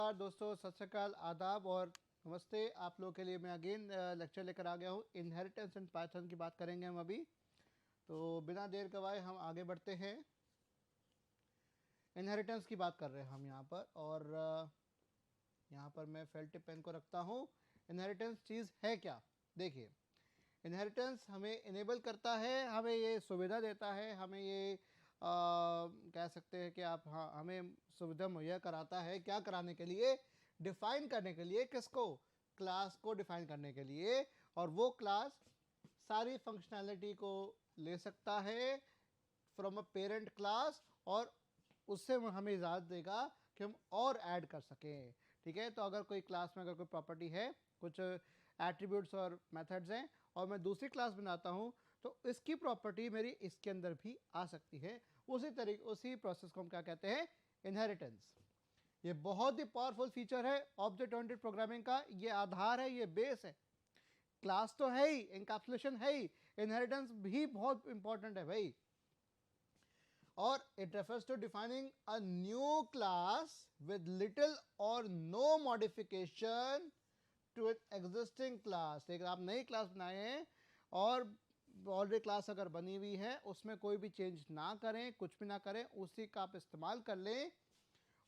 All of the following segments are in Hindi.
दोस्तों, सत श्री अकाल, आदाब और नमस्ते। आप लोगों के लिए मैं अगेन लेक्चर लेकर आ गया हूँ। इनहेरिटेंस एंड पाइथन की बात करेंगे हम अभी। तो बिना देर गवाए हम आगे बढ़ते हैं। इनहेरिटेंस की बात कर रहे हैं हम यहाँ पर, और यहाँ पर मैं फेल्ट पेन को रखता हूँ। इनहेरिटेंस चीज़ है क्या? देखिए, इनहेरिटेंस हमें इनेबल करता है, हमें ये सुविधा देता है, हमें ये कह सकते हैं कि आप हमें सुविधा मुहैया कराता है। क्या कराने के लिए? डिफाइन करने के लिए। किसको? क्लास को डिफाइन करने के लिए। और वो क्लास सारी फंक्शनैलिटी को ले सकता है फ्रॉम अ पेरेंट क्लास, और उससे हमें इजाज़त देगा कि हम और ऐड कर सकें। ठीक है, तो अगर कोई क्लास में अगर कोई प्रॉपर्टी है, कुछ एट्रीब्यूट्स और मेथड्स हैं, और मैं दूसरी क्लास बनाता हूं, तो इसकी प्रॉपर्टी मेरी इसके अंदर भी आ सकती है। उसी प्रोसेस को हम क्या कहते हैं? इनहेरिटेंस। ये बहुत ही पावरफुल फीचर है ऑब्जेक्ट ओरिएंटेड प्रोग्रामिंग का। ये आधार है, ये बेस है। क्लास तो है ही, इनकैप्सुलेशन है ही, इनहेरिटेंस भी बहुत इंपॉर्टेंट है भाई। और it refers to defining a new class with little or no modification to an existing class। एक आप नई क्लास बनाए हैं और ऑलरेडी क्लास अगर बनी हुई है, उसमें कोई भी चेंज ना करें, कुछ भी ना करें, उसी का आप इस्तेमाल कर लें।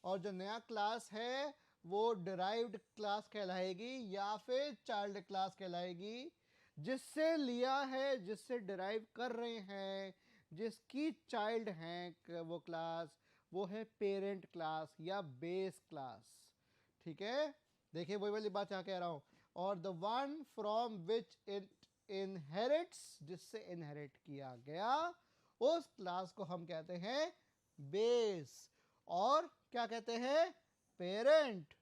और जो नया क्लास है वो डिराइव्ड क्लास कहलाएगी या फिर चाइल्ड क्लास कहलाएगी। जिससे लिया है, जिससे डिराइव कर रहे हैं, जिसकी चाइल्ड हैं वो क्लास, वो है पेरेंट क्लास या बेस क्लास। ठीक है, देखिए वही वाली बात यहाँ कह रहा हूँ। और the one from which it inherits, जिससे इनहेरिट किया गया, उस क्लास को हम कहते हैं बेस। और क्या कहते हैं? पेरेंट।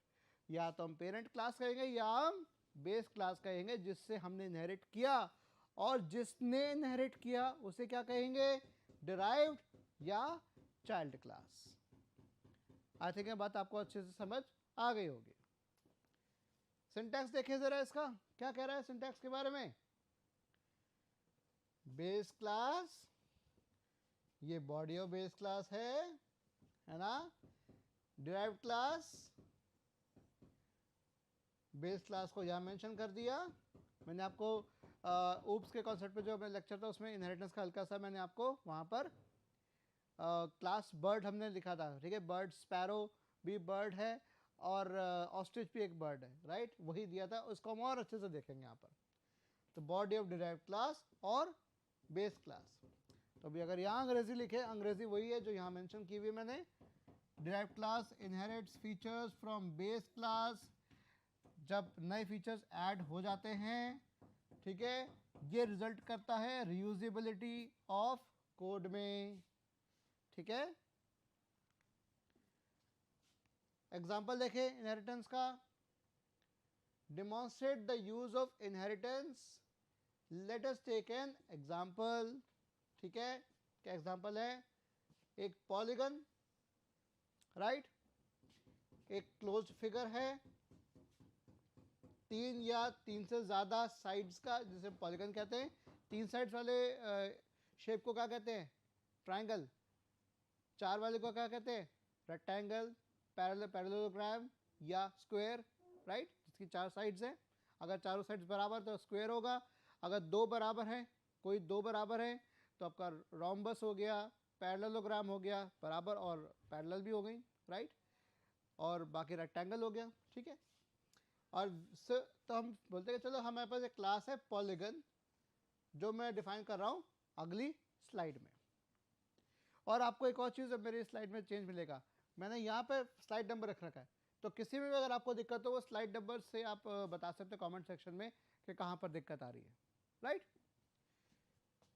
या तो हम पेरेंट क्लास कहेंगे या हम बेस क्लास कहेंगे, जिससे हमने इनहेरिट किया। और जिसने इनहेरिट किया उसे क्या कहेंगे? डिराइव्ड या चाइल्ड क्लास। आई थिंक ये बात आपको अच्छे से समझ आ गई होगी। सिंटैक्स देखिए जरा, इसका क्या कह रहा है सिंटैक्स के बारे में। बेस क्लास, ये बॉडी ऑफ बेस क्लास है ना। डिराइव्ड क्लास, बेस क्लास को यहां मेंशन कर दिया। मैंने आपको ऊप्स के कॉन्सेप्ट पे जो मैं लेक्चर था उसमें इनहेरिटेंस का हल्का सा मैंने आपको वहां पर क्लास बर्ड हमने लिखा था। ठीक है, बर्ड, स्पैरो भी बर्ड है और ऑस्ट्रिच भी एक बर्ड है, राइट, वही दिया था। उसको हम और अच्छे से देखेंगे यहाँ पर। तो बॉडी ऑफ डिराइव्ड क्लास और बेस क्लास। तो अभी अगर यहाँ अंग्रेजी लिखे, अंग्रेजी वही है जो यहाँ मेंशन की हुई मैंने। Derived class inherits features from base class. जब नए फीचर्स ऐड हो जाते हैं, ठीक है, ये रिजल्ट करता है रीयूजेबिलिटी ऑफ कोड में। ठीक है, एग्जांपल देखें इनहेरिटेंस का। Demonstrate the use of inheritance. Let us take an example. ठीक है, क्या एग्जांपल है? एक पॉलीगन, राइट, एक क्लोज्ड फिगर है, तीन या तीन से ज़्यादा साइड्स का, जिसे पॉलीगन कहते हैं। तीन साइड्स वाले शेप को क्या कहते हैं? ट्रायंगल। चार वाले को क्या कहते हैं? रेक्टेंगल, पैरेललोग्राम या स्क्वायर, राइट, जिसकी चार साइड्स हैं। अगर चारों साइड्स बराबर तो स्क्वायर होगा। अगर दो बराबर हैं, कोई दो बराबर हैं, तो आपका रोम्बस हो गया, पैरेललोग्राम हो गया, बराबर और पैरेलल भी हो गई, राइट, और बाकी रेक्टेंगल हो गया। ठीक है, और तो हम बोलते हैं चलो हमारे पास एक क्लास है पॉलीगन, जो मैं डिफाइन कर रहा हूँ अगली स्लाइड में। और आपको एक और चीज़ मेरी स्लाइड में चेंज मिलेगा, मैंने यहाँ पे स्लाइड नंबर रख रखा है। तो किसी में भी अगर आपको दिक्कत हो, वो स्लाइड नंबर से आप बता सकते हो कमेंट सेक्शन में कि कहाँ पर दिक्कत आ रही है, राइट।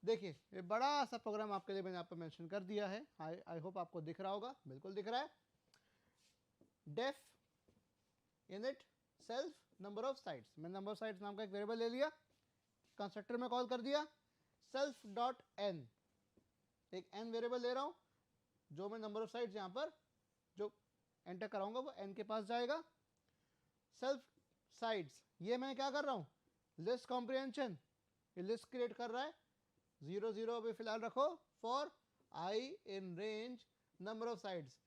देखिए, ये बड़ा सा प्रोग्राम आपके लिए मैंने यहाँ पर मेंशन कर दिया है। आई होप आपको दिख रहा होगा, बिल्कुल दिख रहा है। Def init self number of sides. मैं नंबर ऑफ साइड्स नाम का एक वेरिएबल ले लिया, कंस्ट्रक्टर में कॉल कर दिया। सेल्फ डॉट एन, एक एन वेरिएबल ले रहा हूं, जो मैं नंबर ऑफ साइड्स यहां पर जो एंटर कराऊंगा वो एन के पास जाएगा। सेल्फ साइड्स, ये मैं क्या कर रहा हूं? लिस्ट कॉम्प्रिहेंशन, ये लिस्ट क्रिएट कर रहा है। 0 0 अभी फिलहाल रखो for I in range number of sides.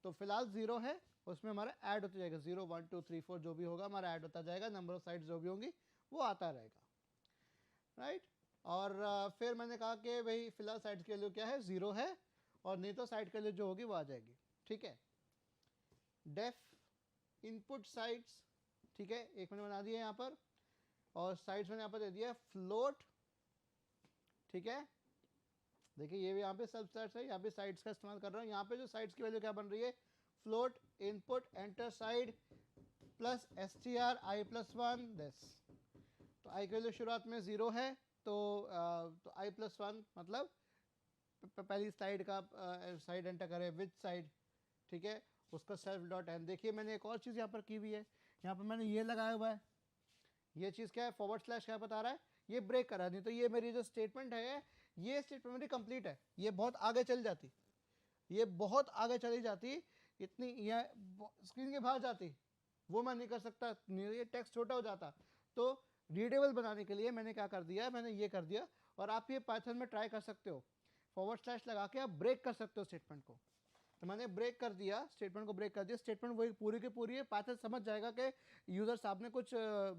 तो फिलहाल 0 है, उसमें हमारा ऐड होता जाएगा, 0 1 2 3 4 जो भी होगा हमारा ऐड होता जाएगा, नंबर ऑफ साइड्स जो भी होंगी वो आता रहेगा, राइट। और फिर मैंने कहा कि भाई फिलहाल साइड्स की वैल्यू क्या है, 0 है, और नहीं तो साइड के लिए जो होगी वो आ जाएगी, ठीक है। डेफ इनपुट साइड्स, ठीक है, एक मैंने बना दिया यहाँ पर, और साइड्स मैंने यहाँ पर दे दिया फ्लोट, ठीक है। देखिए ये भी यहाँ पे सब साइड्स है, यहाँ पे साइड्स का इस्तेमाल कर रहा हूँ। यहाँ पे जो साइड्स की वैल्यू क्या बन रही है, float input enter side plus str i plus 1 this. तो i की वैल्यू शुरुआत में 0 है, तो i प्लस 1 मतलब पहली साइड का साइड एंटर करें विच साइड, ठीक है, उसका सेल्फ डॉट एन। देखिए मैंने एक और चीज़ यहाँ पर की हुई है, यहाँ पर मैंने ये लगाया हुआ है, ये चीज़ क्या है, फॉरवर्ड स्लैश क्या बता रहा है, ये ब्रेक करा, नहीं तो ये मेरी जो स्टेटमेंट है ये स्टेटमेंट मेरी कंप्लीट है, ये बहुत आगे चल जाती, ये बहुत आगे चली जाती, इतनी ये स्क्रीन के बाहर जाती, वो मैं नहीं कर सकता, ये टेक्स्ट छोटा हो जाता। तो रीडेबल बनाने के लिए मैंने क्या कर दिया, मैंने ये कर दिया, और आप ये पाइथन में ट्राई कर सकते हो, फॉरवर्ड स्लैश लगा के आप ब्रेक कर सकते हो स्टेटमेंट को। तो मैंने ब्रेक कर दिया, स्टेटमेंट को ब्रेक कर दिया, स्टेटमेंट वही पूरी की पूरी है, पाइथन समझ जाएगा कि यूज़र साहब ने कुछ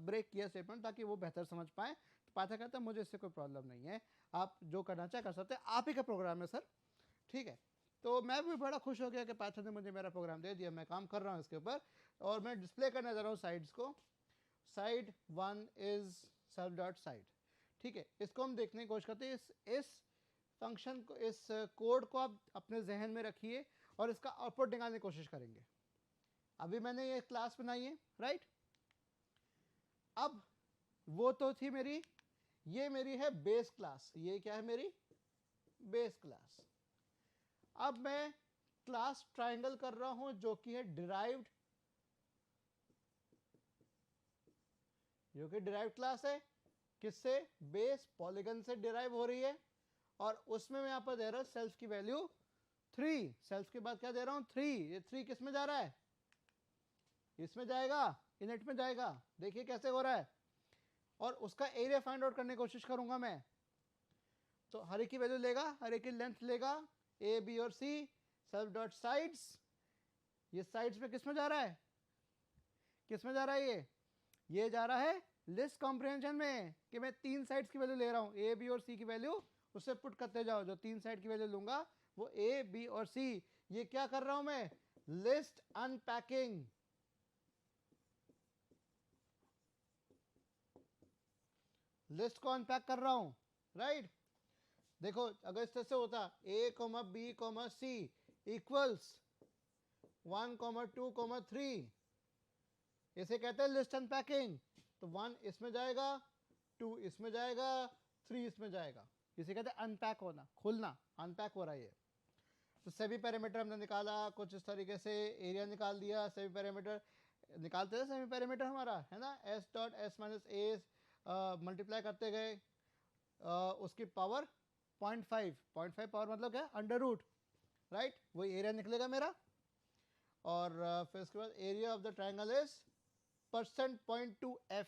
ब्रेक किया स्टेटमेंट, ताकि वो बेहतर समझ पाए। तो पाइथन कहता है मुझे इससे कोई प्रॉब्लम नहीं है, आप जो करना चाहे कर सकते हैं, आप ही का प्रोग्राम है सर, ठीक है। तो मैं भी बड़ा खुश हो गया कि पाइथन ने मुझे मेरा प्रोग्राम दे दिया, मैं काम कर रहा हूँ इसके ऊपर, और मैं डिस्प्ले करने जा रहा हूँ साइड्स को। Side 1 is self dot side, ठीक है। इसको हम देखने की कोशिश करते हैं, इस फंक्शन को, इस कोड को आप अपने जहन में रखिए और इसका आउटपुट निकालने की कोशिश करेंगे। अभी मैंने ये क्लास बनाई है, राइट। अब वो तो थी मेरी, ये मेरी है बेस क्लास, ये क्या है मेरी बेस क्लास। अब मैं क्लास ट्रायंगल कर रहा हूं जो कि है डिराइव्ड, जो कि डिराइव्ड क्लास है, किससे, बेस पॉलीगन से डिराइव हो रही है, और उसमें मैं यहां पर दे रहा हूं सेल्फ की वैल्यू 3, सेल्फ के बाद क्या दे रहा हूं 3, ये 3 किस में जा रहा है, इसमें जाएगा, इनिट में जाएगा, देखिए कैसे हो रहा है। और उसका एरिया फाइंड आउट करने की कोशिश करूंगा मैं, तो हर एक की वैल्यू लेगा, हर एक की लेंथ लेगा, ए बी और सी, सेल्फ डॉट साइड्स, ये साइड्स में किस में जा रहा है, किस में जा रहा है, ये जा रहा है लिस्ट कॉम्प्रिहेंशन में, कि मैं 3 साइड्स की वैल्यू ले रहा हूं, ए बी और सी की वैल्यू, उससे पुट करते जाओ, जो 3 साइड की वैल्यू लूंगा वो ए बी और सी। ये क्या कर रहा हूं मैं, लिस्ट अनपैकिंग, लिस्ट को अनपैक कर रहा हूं, राइट। देखो अगर इस तरह से होता a b c इक्वल्स 1 2 3, इसे कहते हैं लिस्ट अनपैकिंग। तो 1 इसमें जाएगा, 2 इसमें जाएगा, 3 इसमें जाएगा, इसे कहते हैं अनपैक होना, खुलना, अनपैक हो रहा है ये। तो सभी पैरामीटर हमने निकाला कुछ इस तरीके से, एरिया निकाल दिया, सभी पैरामीटर निकालते थे, सभी पैरामीटर हमारा है ना, S dot S minus A multiply करते गए, उसकी पावर 0.5 पावर मतलब क्या, अंडर रूट, राइट, वही एरिया निकलेगा मेरा। और फिर उसके बाद area of the triangle is %.2f,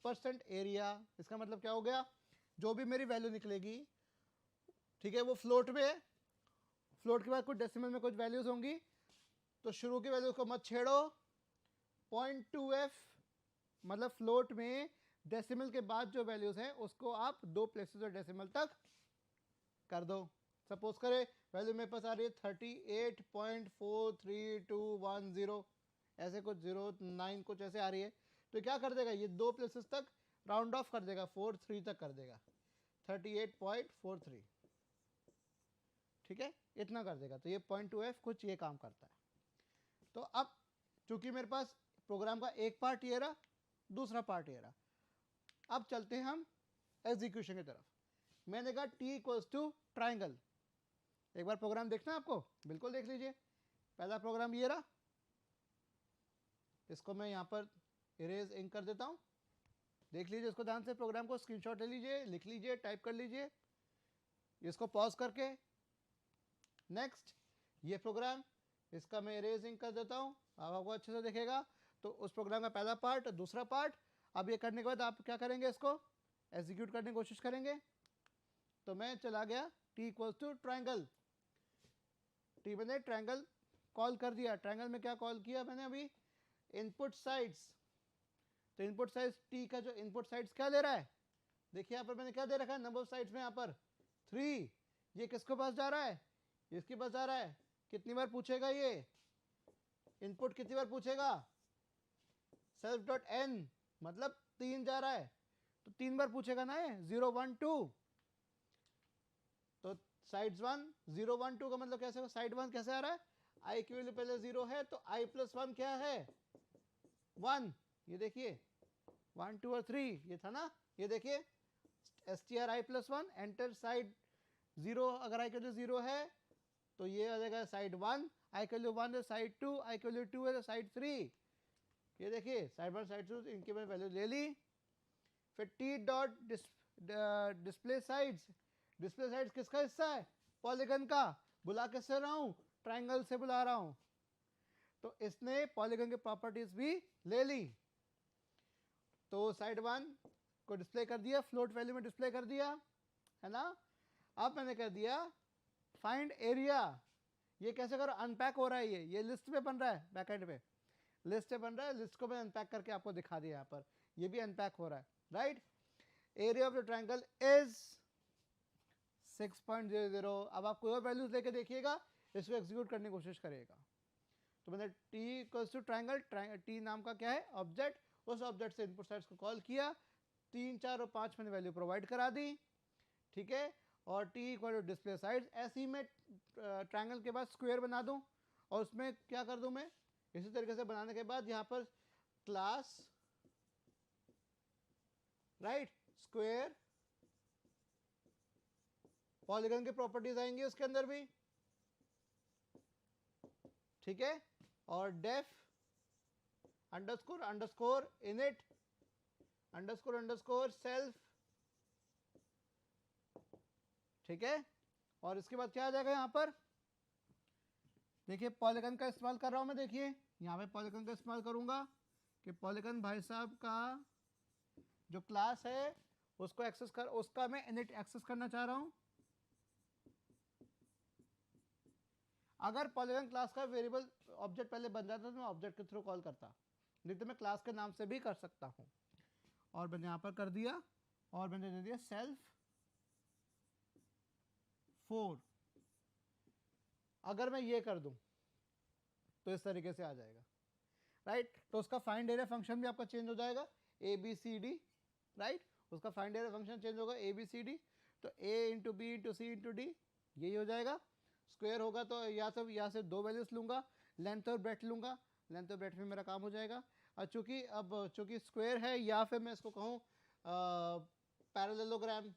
percent area, इसका मतलब क्या हो गया, जो भी मेरी वैल्यू निकलेगी, ठीक है, वो फ्लोट में है, फ्लोट के बाद कुछ डेसिमल में कुछ वैल्यूज होंगी, तो शुरू की वैल्यू को मत छेड़ो, 0.2f मतलब फ्लोट में डेसिमल के बाद जो वैल्यूज हैं उसको आप 2 प्लेसेस और डेसिमल तक कर दो। सपोज करें वैल्यू मेरे पास आ रही है 38.43210, ऐसे कुछ 09 कुछ ऐसे आ रही है, तो क्या कर देगा ये 2 प्लेसेस तक राउंड ऑफ कर देगा, 43 तक कर देगा, 38.43, ठीक है, इतना कर देगा। तो ये 0.2f कुछ ये काम करता है। तो अब चूंकि मेरे पास प्रोग्राम का एक पार्ट ये रहा, दूसरा पार्ट ये रहा, अब चलते हैं हम एग्जीक्यूशन की तरफ। मैंने कहा t इक्वल्स टू ट्राइंगल, एक बार प्रोग्राम देखना है आपको, बिल्कुल देख लीजिए। पहला प्रोग्राम ये रहा, इसको मैं यहाँ पर इरेज इंक कर देता हूँ, देख लीजिए इसको ध्यान से, प्रोग्राम को स्क्रीनशॉट ले लीजिए, लिख लीजिए, टाइप कर लीजिए, इसको पॉज करके। नेक्स्ट ये प्रोग्राम, इसका मैं इरेज इंक कर देता हूँ, अब आपको अच्छे से दिखेगा। तो उस प्रोग्राम का पहला पार्ट, दूसरा पार्ट। अब ये करने के बाद आप क्या करेंगे, इसको एग्जीक्यूट करने की कोशिश करेंगे। तो मैं चला गया t equals to triangle, T मैंने ट्राइंगल कॉल कर दिया, ट्रायंगल में क्या कॉल किया मैंने अभी, इनपुट साइड्स। तो इनपुट साइड्स टी का जो इनपुट साइड्स क्या ले रहा है, देखिए यहाँ पर मैंने क्या दे रखा है नंबर ऑफ साइड्स में, यहाँ पर 3। ये किसके पास जा रहा है, इसके पास जा रहा है। कितनी बार पूछेगा ये इनपुट, कितनी बार पूछेगा, सेल्फ डॉट एन, मतलब 3 जा रहा है तो 3 बार पूछेगा ना ये, 0 1 2। तो साइड्स 1 0 1 2 का मतलब कैसे होगा, साइड 1 कैसे आ रहा है, आई की वैल्यू पहले 0 है तो आई प्लस 1 क्या है 1। ये देखिए 1 2 और 3 ये था ना, ये देखिए str i plus 1 enter side 0, अगर आई की वैल्यू 0 है तो ये आ जाएगा साइड 1, आई की वैल्यू 1 है साइड 2, आई की वैल्यू 2 है तो साइड 3। ये देखिए साइड 1 साइड 2 इनकी मैंने वैल्यू ले ली। फिर T dot display sides, display sides किसका हिस्सा है, पॉलीगन का। बुला किससे रहा हूँ, ट्रायंगल से बुला रहा हूँ, तो इसने पॉलीगन की प्रॉपर्टीज भी ले ली। तो साइड 1 को डिस्प्ले कर दिया, फ्लोट वैल्यू में डिस्प्ले कर दिया, है ना। अब मैंने कर दिया फाइंड एरिया। ये कैसे करो, अनपैक हो रहा है, ये लिस्ट पे बन रहा है, बैकएंड पे लिस्ट पे बन रहा है, लिस्ट को मैं अनपैक करके आपको दिखा दिया, यहाँ पर ये भी अनपैक हो रहा है, right. Area of the triangle is 6.00। अब आप कोई और वैल्यूज लेके देखिएगा, इसको एग्जीक्यूट करने की कोशिश करिएगा। तो मैंने t equals to triangle, T नाम का क्या है ऑब्जेक्ट, उस ऑब्जेक्ट से इनपुट साइड्स को कॉल किया, 3 4 और 5 मैंने वैल्यू प्रोवाइड करा दी, ठीक है। और t equal to display sides, ऐसे ही मैं ट्रायंगल के बाद स्क्वायर बना दूं, और उसमें क्या कर दूं मैं, इसी तरीके से बनाने के बाद यहाँ पर क्लास, राइट, स्क्वायर, पॉलीगन की प्रॉपर्टीज आएंगी उसके अंदर भी, ठीक है। और def underscore underscore init underscore underscore self, ठीक है। और इसके बाद क्या आ जाएगा यहाँ पर, देखिए पॉलीगन का इस्तेमाल कर रहा हूं मैं, देखिए यहाँ पे पॉलीगन का इस्तेमाल करूंगा कि पॉलीगन भाई साहब का जो क्लास है उसको एक्सेस कर, उसका मैं इनिट एक्सेस करना चाह रहा हूं। अगर पॉलीगन क्लास का वेरिएबल ऑब्जेक्ट पहले बन जाता तो मैं ऑब्जेक्ट के थ्रू कॉल करता, नहीं तो मैं क्लास के नाम से भी कर सकता हूं। और मैंने यहाँ पर कर दिया, और मैंने दे दिया सेल्फ 4। अगर मैं ये कर दूं तो इस तरीके से आ जाएगा, राइट। तो उसका फाइंड एरिया फंक्शन भी आपका चेंज हो जाएगा, A B C D, right. उसका फाइंड एरिया फंक्शन चेंज होगा ए बी सी डी, तो A into B into C into D, यही हो जाएगा। स्क्वायर होगा तो यहाँ से 2 वैल्यूज लूंगा, लेंथ और ब्रेथ लूंगा, लेंथ और ब्रेथ में मेरा काम हो जाएगा। और चूंकि स्क्वायर है, या फिर मैं इसको कहूँ पैरेललोग्राम,